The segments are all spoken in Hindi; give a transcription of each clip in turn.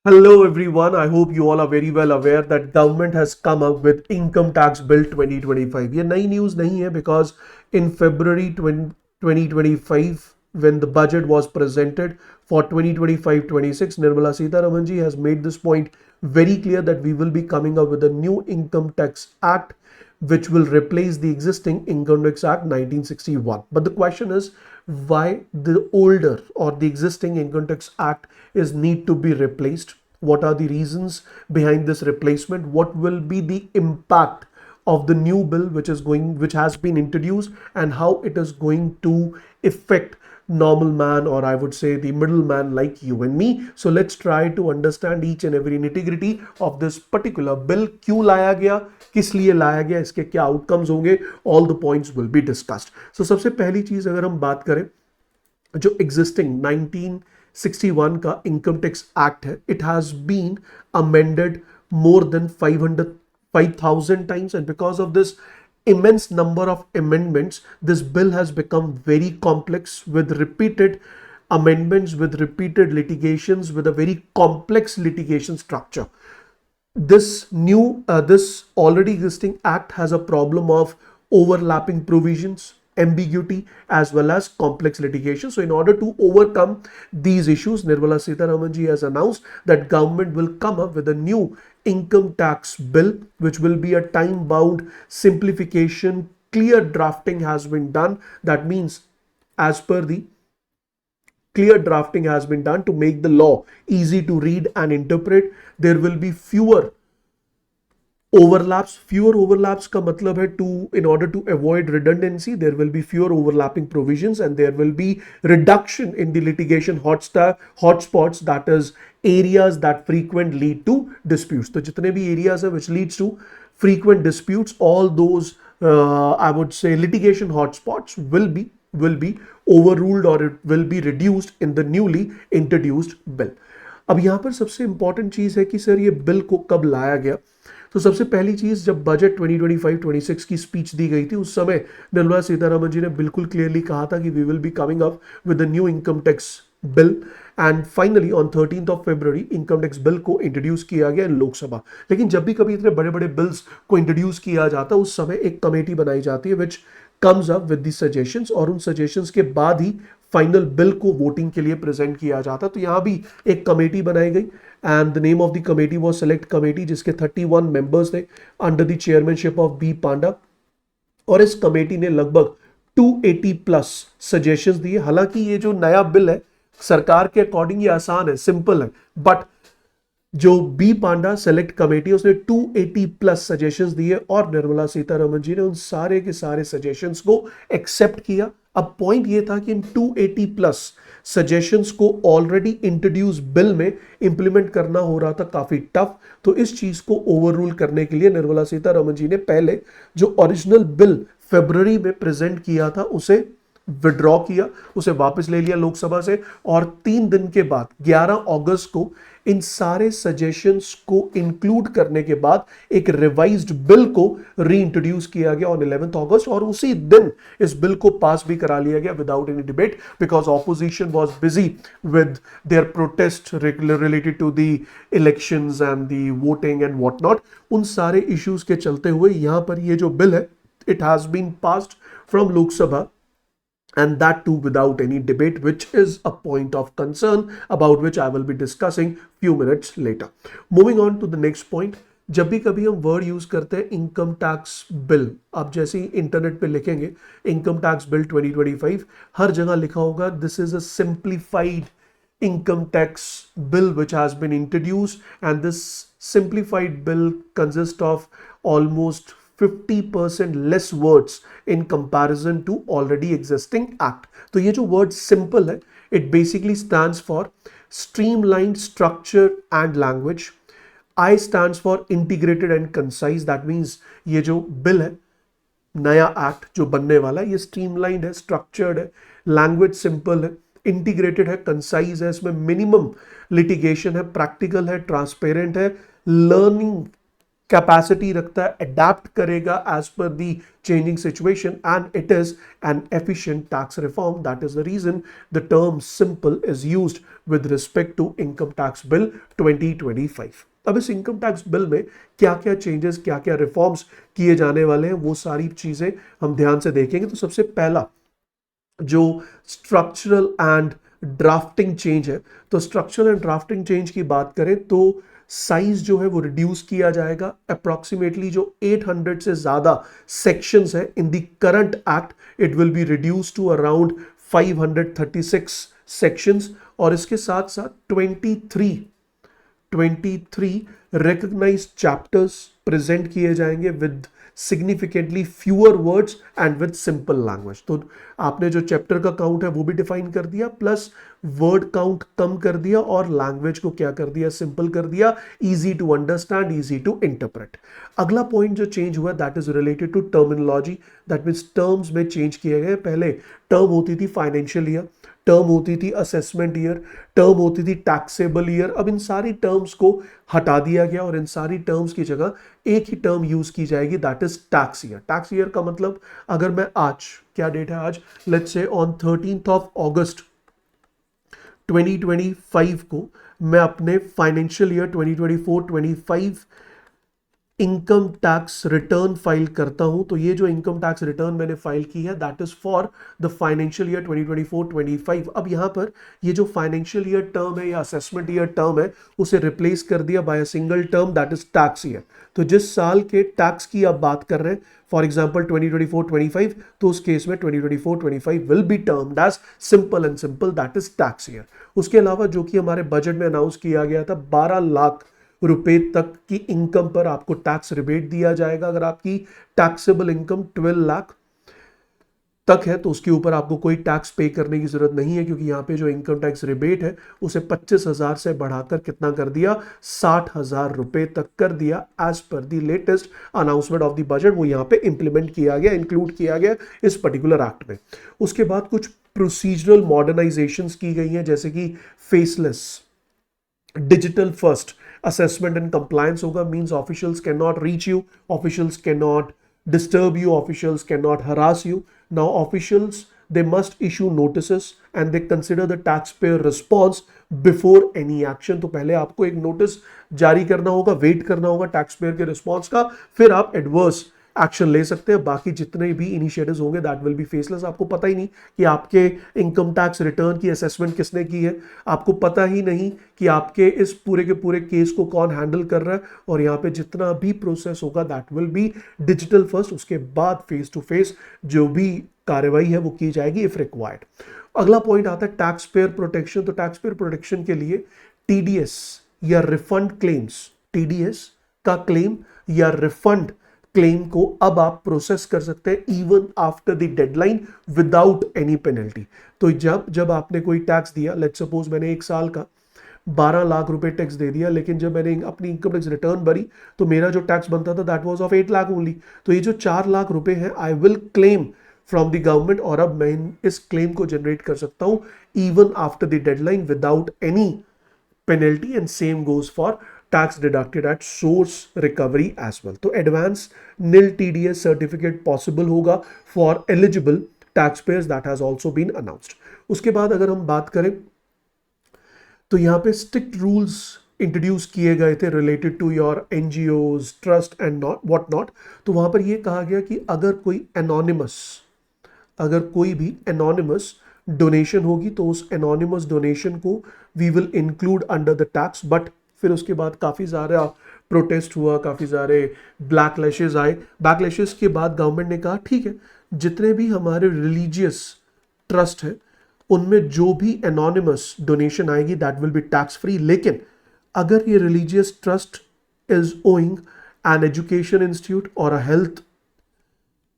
Hello everyone. I hope you all are very well aware that government has come up with income tax bill 2025. ये नई news नहीं है because in February 2025 when the budget was presented for 2025-26, Nirmala Sitharaman ji has made this point very clear that we will be coming up with a new income tax act which will replace the existing Income Tax Act 1961. But the question is why the older or the existing Income Tax Act is need to be replaced. What are the reasons behind this replacement? What will be the impact of the new bill which has been introduced, and how it is going to affect normal man, or I would say the middleman like you and me. So let's try to understand each and every nitty-gritty of this particular bill. क्यों लाया गया, किस लिए लाया गया, इसके क्या आउटकम्स होंगे, all the points will be discussed. So सबसे पहली चीज अगर हम बात करें, जो एग्जिस्टिंग 1961 का इनकम टैक्स एक्ट है, it has been amended more than 5,000 times, and because of this immense number of amendments, this bill has become very complex with repeated amendments, with repeated litigations, with a very complex litigation structure. This already existing act has a problem of overlapping provisions, ambiguity, as well as complex litigation. So in order to overcome these issues, Nirmala Sitharaman ji has announced that government will come up with a new income tax bill, which will be a time bound simplification. Clear drafting has been done. That means, as per the clear drafting has been done to make the law easy to read and interpret. There will be fewer overlaps का मतलब है in order to avoid redundancy, there will be fewer overlapping provisions, and there will be reduction in the litigation hotspots, that is areas that frequent lead to disputes. तो जितने भी areas है which leads to frequent disputes, all those I would say litigation hotspots will be overruled, or it will be reduced in the newly introduced bill. अब यहाँ पर सबसे इंपॉर्टेंट चीज है कि सर ये बिल को कब लाया गया. तो सबसे पहली चीज, जब बजट 2025-26 की स्पीच दी गई थी, उस समय निर्मला सीतारमन जी ने बिल्कुल क्लियरली कहा था कि we will be coming up with the new income tax bill, and finally on 13th of February income tax bill को इंट्रोड्यूस किया गया इन लोकसभा. लेकिन जब भी कभी इतने बड़े बड़े बिल्स को इंट्रोड्यूस किया जाता है, उस समय एक कमेटी बनाई जाती है which comes up with the suggestions, और उन सजेशंस के बाद ही फाइनल बिल को वोटिंग के लिए प्रेजेंट किया जाता. तो यहां भी एक कमेटी बनाई गई, and the name of the committee was select committee, जिसके 31 मेंबर्स थे under the chairmanship of B Panda. और इस कमेटी ने लगभग 280 प्लस सजेशंस दिए. हालांकि ये जो नया बिल है सरकार के अकॉर्डिंग ये आसान है, सिंपल है, बट जो बी पांडा सेलेक्ट कमेटी उसने 280 प्लस सजेशंस दिए, और निर्मला सीतारमन जी ने उन सारे के सारे सजेशंस को एक्सेप्ट किया. अब पॉइंट ये था कि इन 280 प्लस सजेशंस को ऑलरेडी इंट्रोड्यूस बिल में इंप्लीमेंट करना हो रहा था काफी टफ. तो इस चीज को ओवररूल करने के लिए निर्मला सीतारमन जी ने पहले जो ओरिजिनल बिल फरवरी में प्रेजेंट किया था उसे विड्रॉ किया, उसे वापस ले लिया लोकसभा से, और 3 दिन के बाद 11 अगस्त को इन सारे सजेशंस को इंक्लूड करने के बाद एक रिवाइज्ड बिल को रीइंट्रोड्यूस किया गया ऑन 11th अगस्त, और उसी दिन इस बिल को पास भी करा लिया गया without any debate, because opposition was busy with their protest related to the elections and the voting and what not. उन सारे इश्यूज के चलते हुए यहां पर ये जो बिल है, it has been passed from Lok Sabha, and that too without any debate, which is a point of concern about which I will be discussing few minutes later. Moving on to the next point, जब भी कभी हम वर्ड यूज करते हैं इनकम टैक्स बिल, आप जैसे ही इंटरनेट पे लिखेंगे इनकम टैक्स बिल 2025, हर जगह लिखा होगा this is a simplified income tax bill which has been introduced, and this simplified bill consists of almost 50% less words in comparison to already existing act. तो ये जो word simple है, it basically stands for streamlined structure and language. I stands for integrated and concise. That means ये जो bill है, नया एक्ट जो बनने वाला है, ये स्ट्रीमलाइंड है, स्ट्रक्चर्ड है, लैंग्वेज सिंपल है, इंटीग्रेटेड है, कंसाइज है, इसमें मिनिमम लिटिगेशन है, प्रैक्टिकल है, ट्रांसपेरेंट है, लर्निंग कैपेसिटी रखता है, अडेप्ट करेगा as per the changing situation, and it is an efficient tax reform. That is the reason the term simple is used with respect to income tax bill 2025. अब इस इनकम टैक्स बिल में क्या क्या चेंजेस, क्या क्या रिफॉर्म्स किए जाने वाले हैं, वो सारी चीजें हम ध्यान से देखेंगे. तो सबसे पहला जो स्ट्रक्चरल एंड ड्राफ्टिंग चेंज है, तो स्ट्रक्चरल एंड ड्राफ्टिंग चेंज की बात करें तो साइज जो है वो रिड्यूस किया जाएगा. अप्रोक्सीमेटली जो 800 से ज्यादा सेक्शंस है in the current act, it will be reduce to around 536 sections. और इसके साथ साथ 23 recognized chapters प्रेजेंट किए जाएंगे with significantly fewer words and with simple language. तो आपने जो चैप्टर का काउंट है वो भी डिफाइन कर दिया, प्लस वर्ड काउंट कम कर दिया और लैंग्वेज को क्या कर दिया, सिंपल कर दिया, easy to understand, easy to interpret. अगला पॉइंट जो चेंज हुआ that is related to terminology. That means terms में चेंज किए गए. पहले टर्म होती थी फाइनेंशियल ईयर, टर्म होती थी असेसमेंट ईयर, टर्म होती थी टैक्सेबल ईयर. अब इन सारी टर्म्स को हटा दिया गया और इन सारी टर्म्स की जगह एक ही टर्म यूज की जाएगी, that is tax year. Tax year का मतलब अगर मैं आज, क्या डेट है आज, let's say on 13th of August 2025 को मैं अपने financial year 2024-25 income tax return file करता हूं, तो ये जो इनकम टैक्स रिटर्न मैंने फाइल की है that is for the financial year 2024-25. अब यहां पर ये जो फाइनेंशियल ईयर टर्म है या असेसमेंट ईयर टर्म है उसे रिप्लेस कर दिया by a single term that is tax year. तो जिस साल के टैक्स की आप बात कर रहे हैं, फॉर एग्जाम्पल 2024-25, तो उस केस में 2024-25 will be termed as simple and simple, that is tax year. उसके अलावा जो कि हमारे बजट में अनाउंस किया गया था, 12 लाख रुपए तक की इनकम पर आपको टैक्स रिबेट दिया जाएगा. अगर आपकी टैक्सेबल इनकम 12 लाख तक है तो उसके ऊपर आपको कोई टैक्स पे करने की जरूरत नहीं है, क्योंकि यहाँ पे जो इनकम टैक्स रिबेट है उसे 25,000 से बढ़ाकर कितना कर दिया, 60,000 रुपए तक कर दिया. As per the latest announcement of the budget वो यहाँ पे इंप्लीमेंट किया गया, इंक्लूड किया गया इस पर्टिकुलर एक्ट में. उसके बाद कुछ प्रोसीजरल मॉडर्नाइजेशन की गई हैं, जैसे कि faceless digital first assessment and compliance होगा. means officials cannot reach you, officials cannot disturb you, officials cannot harass you. Now officials, they must issue notices and they consider the taxpayer response before any action. तो पहले आपको एक नोटिस जारी करना होगा, वेट करना होगा टैक्सपेयर के रिस्पॉन्स का, फिर आप एडवर्स एक्शन ले सकते हैं. बाकी जितने भी इनिशिएटिव्स होंगे दैट विल बी फेसलेस. आपको पता ही नहीं कि आपके इनकम टैक्स रिटर्न की असेसमेंट किसने की है, आपको पता ही नहीं कि आपके इस पूरे के पूरे केस को कौन हैंडल कर रहा है, और यहाँ पे जितना भी प्रोसेस होगा that will be digital first. उसके बाद फेस टू फेस जो भी कार्रवाई है वो की जाएगी इफ रिक्वायर्ड. अगला पॉइंट आता है टैक्स पेयर प्रोटेक्शन. तो टैक्स पेयर प्रोटेक्शन के लिए टीडीएस या रिफंड क्लेम्स, टीडीएस का क्लेम या रिफंड क्लेम को अब आप प्रोसेस कर सकते हैं even after the deadline without any penalty. तो जब आपने कोई टैक्स दिया, लेट्स सपोज मैंने एक साल का 12 लाख रुपए टैक्स दे दिया, लेकिन जब मैंने अपनी इनकम टैक्स रिटर्न भरी तो मेरा जो टैक्स बनता था that was of 8 lakh only. तो ये जो 4 लाख रुपए हैं I will claim from the government, और अब मैं इस क्लेम को जनरेट कर सकता हूं even after the deadline without any penalty, and same goes for tax deducted at source recovery as well. तो advance nil TDS certificate possible होगा for eligible taxpayers, that has also been announced. उसके बाद अगर हम बात करें तो यहाँ पे strict rules इंट्रोड्यूस किए गए थे related to your NGOs, trust and what not. तो वहां पर यह कहा गया कि अगर कोई भी एनोनिमस डोनेशन होगी तो उस एनोनिमस डोनेशन को we will include under the tax. But फिर उसके बाद काफ़ी सारा प्रोटेस्ट हुआ, काफ़ी सारे बैकलैशेस आए. बैकलैशेस के बाद गवर्नमेंट ने कहा ठीक है, जितने भी हमारे रिलीजियस ट्रस्ट है उनमें जो भी एनोनिमस डोनेशन आएगी that will be tax free. लेकिन अगर ये religious trust is owing an education institute और अ हेल्थ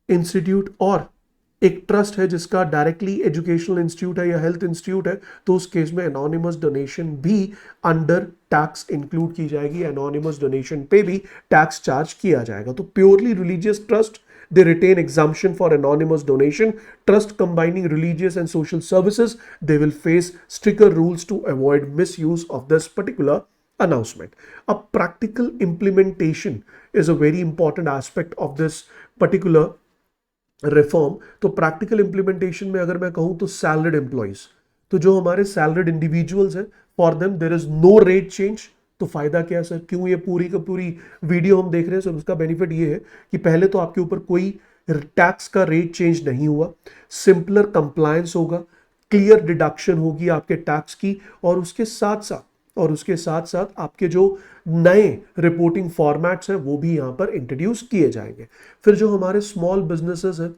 इंस्टीट्यूट और एक ट्रस्ट है जिसका डायरेक्टली एजुकेशनल इंस्टीट्यूट है या हेल्थ इंस्टीट्यूट है, तो उस केस में एनोनिमस डोनेशन भी अंडर टैक्स इंक्लूड की जाएगी. एनोनिमस डोनेशन पे भी टैक्स चार्ज किया जाएगा. तो purely religious trust they retain exemption for anonymous donation. Trust combining religious and social services, they will face stricter rules to avoid misuse of this particular announcement. A practical implementation is a very important aspect of this particular reform. तो प्रैक्टिकल इंप्लीमेंटेशन में अगर मैं कहूं तो सैलरीड एम्प्लॉइज, तो जो हमारे सैलरीड इंडिविजुअल्स हैं, for them there is no rate change. तो फायदा क्या है सर, क्यों ये पूरी का पूरी वीडियो हम देख रहे हैं? सर उसका बेनिफिट ये है कि पहले तो आपके ऊपर कोई टैक्स का रेट चेंज नहीं हुआ, सिंपलर कंप्लायंस होगा, क्लियर डिडक्शन होगी आपके टैक्स की, और उसके साथ साथ आपके जो नए रिपोर्टिंग फॉर्मेट्स हैं वो भी यहां पर इंट्रोड्यूस किए जाएंगे. फिर जो हमारे स्मॉल बिजनेसेस हैं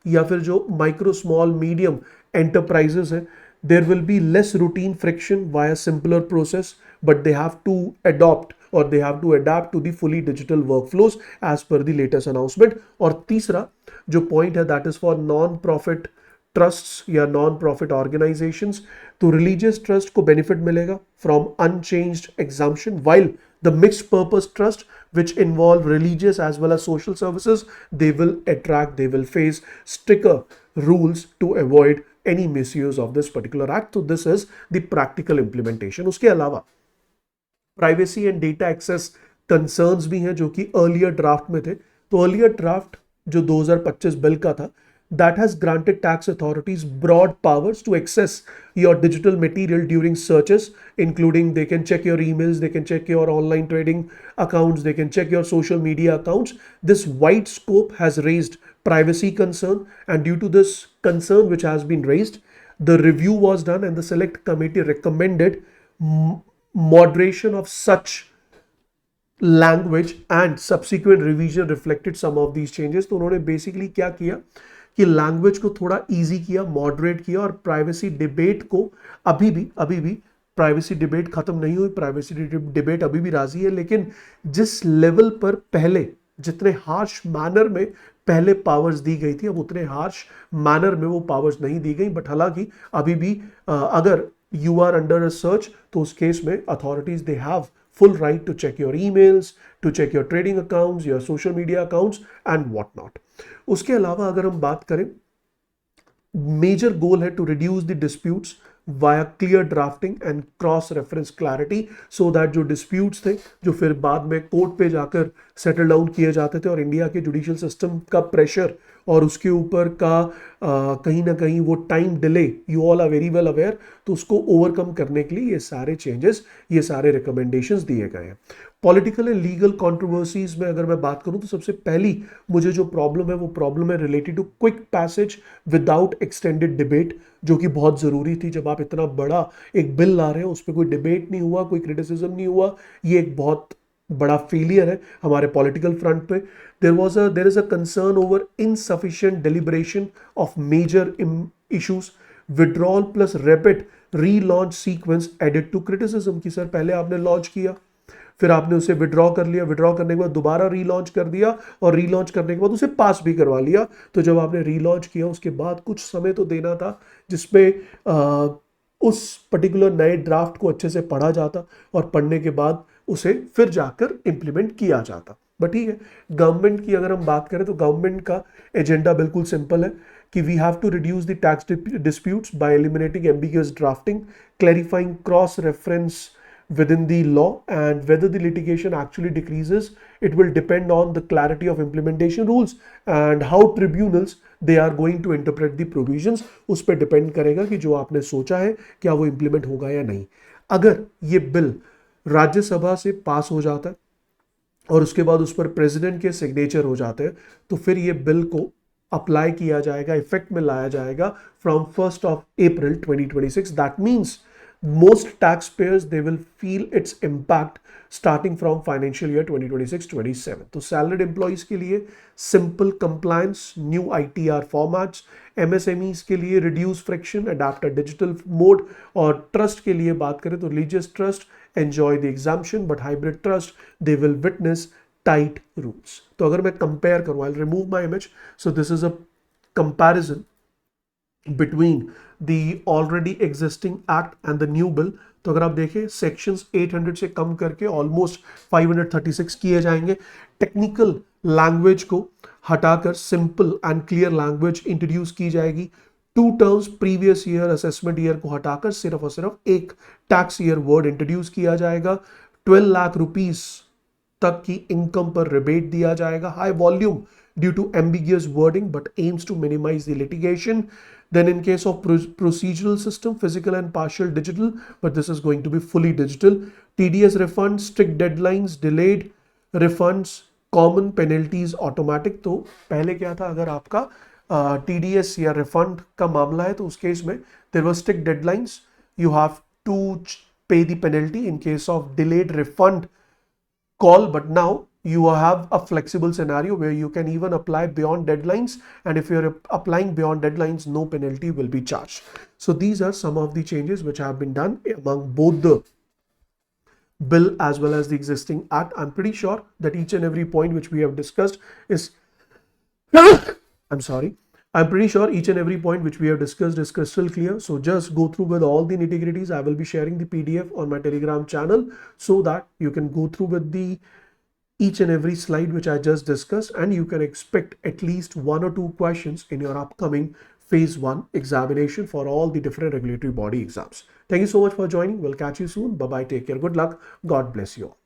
या फिर जो माइक्रो स्मॉल मीडियम एंटरप्राइजेस हैं, there will be less routine friction via simpler process, but they have to adopt और they have to adapt to the fully digital workflows as per the latest announcement. और तीसरा जो पॉइंट है that is for non profit trusts या नॉन प्रॉफिट ऑर्गेनाइजेशंस. तो रिलीजियस ट्रस्ट को बेनिफिट मिलेगा from unchanged exemption, while the mixed purpose trust which involve religious as well as social services, they will face stricter rules to avoid any misuse of this particular act. So this is the practical implementation. उसके अलावा privacy and data access concerns भी हैं जो कि अर्लियर ड्राफ्ट में थे. तो अर्लियर ड्राफ्ट जो 2025 बिल का था, that has granted tax authorities broad powers to access your digital material during searches, including they can check your emails, they can check your online trading accounts, they can check your social media accounts. This wide scope has raised privacy concern, and due to this concern which has been raised, the review was done and the select committee recommended moderation of such language and subsequent revision reflected some of these changes. तो उन्होंने बेसिकली क्या किया कि लैंग्वेज को थोड़ा इजी किया, मॉडरेट किया, और प्राइवेसी डिबेट को अभी भी प्राइवेसी डिबेट खत्म नहीं हुई, प्राइवेसी डिबेट अभी भी राजी है, लेकिन जिस लेवल पर पहले जितने हार्श मैनर में पहले पावर्स दी गई थी, अब उतने हार्श मैनर में वो पावर्स नहीं दी गई. बट हालांकि अभी भी अगर you are under a search, तो उस केस में authorities they have full right to check your emails, to check your trading accounts, your social media accounts and what not. उसके अलावा अगर हम बात करें, मेजर गोल है to reduce the disputes via clear drafting and cross reference clarity, so that जो डिस्प्यूट्स थे जो फिर बाद में कोर्ट पे जाकर सेटल डाउन किए जाते थे और इंडिया के जुडिशियल सिस्टम का प्रेशर और उसके ऊपर का कहीं ना कहीं वो time delay, you all are very well aware, तो उसको ओवरकम करने के लिए ये सारे चेंजेस, ये सारे रिकमेंडेशंस दिए गए हैं. पॉलिटिकल एंड लीगल कंट्रोवर्सीज में अगर मैं बात करूं तो सबसे पहली मुझे जो प्रॉब्लम है वो प्रॉब्लम है related to quick passage without extended debate, जो कि बहुत ज़रूरी थी. जब आप इतना बड़ा एक बिल ला रहे हो उस पर कोई डिबेट नहीं हुआ, कोई क्रिटिसिज्म नहीं हुआ, ये एक बहुत बड़ा फेलियर है हमारे पॉलिटिकल फ्रंट पे. There is a concern over insufficient deliberation of major issues, withdrawal plus rapid relaunch sequence added to criticism. कि सर पहले आपने लॉन्च किया, फिर आपने उसे विड्रॉ कर लिया, विड्रॉ करने के बाद दोबारा रीलॉन्च कर दिया और रीलॉन्च करने के बाद उसे पास भी करवा लिया. तो जब आपने रीलॉन्च किया उसके बाद कुछ समय तो देना था जिसमें उस पर्टिकुलर नए ड्राफ्ट को अच्छे से पढ़ा जाता और पढ़ने के बाद उसे फिर जाकर इंप्लीमेंट किया जाता. बट ठीक है, गवर्नमेंट की अगर हम बात करें तो गवर्नमेंट का एजेंडा बिल्कुल सिंपल है कि we have to reduce the tax disputes by eliminating ambiguous drafting, clarifying cross reference within the law, and whether the litigation actually decreases, it will depend on the clarity of implementation rules and how tribunals they are going to interpret the provisions. उस पर डिपेंड करेगा कि जो आपने सोचा है क्या वो इंप्लीमेंट होगा या नहीं. अगर ये बिल राज्यसभा से पास हो जाता है और उसके बाद उस पर प्रेसिडेंट के सिग्नेचर हो जाते हैं, तो फिर ये बिल को अप्लाई किया जाएगा, इफेक्ट में लाया जाएगा from 1st of April 2026. That means most taxpayers they will feel its impact starting from financial year 2026-27. तो salaried employees के लिए simple compliance, new ITR formats, MSMEs के लिए reduce friction, adapt a digital mode, और trust के लिए बात करें तो religious trust enjoy the exemption, but hybrid trust they will witness tight rules. तो अगर मैं compare करूँ, I'll remove my image, so this is a comparison between the already existing act and the new bill. तो अगर आप देखें सेक्शंस 800 से कम करके ऑलमोस्ट 536 किए जाएंगे. टेक्निकल लैंग्वेज को हटाकर simple and clear language introduce की जाएगी. 2 terms previous year assessment year को हटाकर सिर्फ और सिर्फ एक टैक्स ईयर वर्ड इंट्रोड्यूस किया जाएगा. 12 लाख रुपीस तक की इनकम पर रिबेट दिया जाएगा. High volume due to ambiguous wording but aims to minimize the litigation. Then in case of procedural system, physical and partial digital, but this is going to be fully digital. TDS refunds, strict deadlines, delayed refunds, common penalties, automatic. तो पहले क्या था, अगर आपका TDS या refund का मामला है तो उस केस में there were strict deadlines. You have to pay the penalty in case of delayed refund call, but now you have a flexible scenario where you can even apply beyond deadlines, and if you're applying beyond deadlines, no penalty will be charged. So these are some of the changes which have been done among both the bill as well as the existing act. I'm pretty sure that each and every point which we have discussed is I'm sorry. I'm pretty sure each and every point which we have discussed is crystal clear. So just go through with all the nitty-gritties. I will be sharing the PDF on my Telegram channel so that you can go through with the each and every slide which I just discussed, and you can expect at least 1 or 2 questions in your upcoming phase 1 examination for all the different regulatory body exams. Thank you so much for joining. We'll catch you soon. Bye bye. Take care. Good luck. God bless you all.